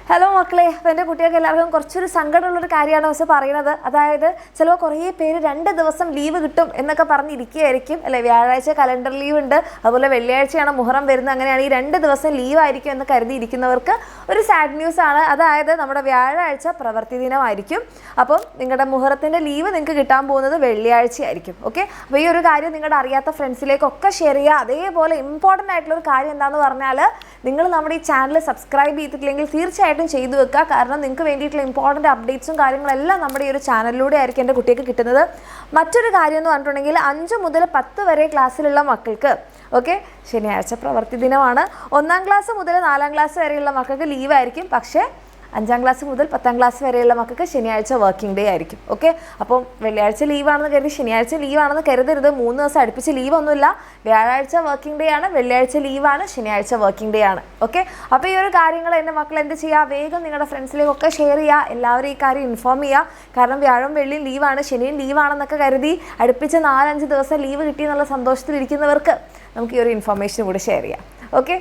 Hello മക്കളെ, അപ്പോൾ എൻ്റെ കുട്ടികൾക്ക് എല്ലാവർക്കും കുറച്ചൊരു സങ്കടമുള്ളൊരു കാര്യമാണ് പക്ഷെ പറയുന്നത്. അതായത് ചിലപ്പോൾ കുറേ പേര് 2 ദിവസം ലീവ് കിട്ടും എന്നൊക്കെ പറഞ്ഞിരിക്കുകയായിരിക്കും അല്ലേ. വ്യാഴാഴ്ച കലണ്ടർ ലീവ് ഉണ്ട്, അതുപോലെ വെള്ളിയാഴ്ചയാണ് മുഹറം വരുന്നത്. അങ്ങനെയാണ് ഈ 2 ദിവസം ലീവായിരിക്കും എന്ന് കരുതിയിരിക്കുന്നവർക്ക് ഒരു സാഡ് ന്യൂസ് ആണ്. അതായത് നമ്മുടെ വ്യാഴാഴ്ച പ്രവൃത്തി ദിനമായിരിക്കും. അപ്പം നിങ്ങളുടെ മുഹറത്തിൻ്റെ ലീവ് നിങ്ങൾക്ക് കിട്ടാൻ പോകുന്നത് വെള്ളിയാഴ്ച ആയിരിക്കും. ഓക്കെ, അപ്പോൾ ഈ ഒരു കാര്യം നിങ്ങളുടെ അറിയാത്ത ഫ്രണ്ട്സിലേക്കൊക്കെ ഷെയർ ചെയ്യുക. അതേപോലെ ഇമ്പോർട്ടൻ്റ് ആയിട്ടുള്ളൊരു കാര്യം എന്താണെന്ന് പറഞ്ഞാൽ, നിങ്ങൾ നമ്മുടെ ഈ ചാനൽ സബ്സ്ക്രൈബ് ചെയ്തിട്ടില്ലെങ്കിൽ തീർച്ചയായിട്ടും ചെയ്തു വെക്കുക. കാരണം നിങ്ങൾക്ക് വേണ്ടിയിട്ടുള്ള ഇമ്പോർട്ടൻ്റ് അപ്ഡേറ്റ്സും കാര്യങ്ങളെല്ലാം നമ്മുടെ ഈ ഒരു ചാനലിലൂടെ ആയിരിക്കും എൻ്റെ കുട്ടിക്ക് കിട്ടുന്നത്. മറ്റൊരു കാര്യം എന്ന് പറഞ്ഞിട്ടുണ്ടെങ്കിൽ 5 മുതൽ 10 വരെ ക്ലാസ്സിലുള്ള മക്കൾക്ക് ശനിയാഴ്ച പ്രവൃത്തി ദിനമാണ്. 1-ാം ക്ലാസ് മുതൽ 4-ാം ക്ലാസ് വരെയുള്ള മക്കൾക്ക് ലീവായിരിക്കും. പക്ഷേ 5-ാം ക്ലാസ് മുതൽ 10-ാം ക്ലാസ് വരെയുള്ള മക്കൾക്ക് ശനിയാഴ്ച വർക്കിംഗ് ഡേ ആയിരിക്കും. ഓക്കെ, അപ്പം വെള്ളിയാഴ്ച ലീവാണെന്ന് കരുതി ശനിയാഴ്ച ലീവാണെന്ന് കരുതരുത്. 3 ദിവസം അടുപ്പിച്ച് ലീവൊന്നുമില്ല. വ്യാഴാഴ്ച വർക്കിംഗ് ഡേ ആണ്, വെള്ളിയാഴ്ച ലീവാണ്, ശനിയാഴ്ച വർക്കിംഗ് ഡേ ആണ്. ഓക്കെ, അപ്പോൾ ഈ ഒരു കാര്യങ്ങൾ എൻ്റെ മക്കൾ എന്ത് ചെയ്യുക, വേഗം നിങ്ങളുടെ ഫ്രണ്ട്സിലേക്കൊക്കെ ഷെയർ ചെയ്യുക. എല്ലാവരും ഈ കാര്യം ഇൻഫോം ചെയ്യുക. കാരണം വ്യാഴം വെള്ളിയും ലീവാണ്, ശനിയും ലീവാണെന്നൊക്കെ കരുതി അടുപ്പിച്ച് 4-5 ദിവസം ലീവ് കിട്ടിയെന്നുള്ള സന്തോഷത്തിലിരിക്കുന്നവർക്ക് നമുക്ക് ഈ ഒരു ഇൻഫോർമേഷൻ കൂടി ഷെയർ ചെയ്യാം. ഓക്കെ.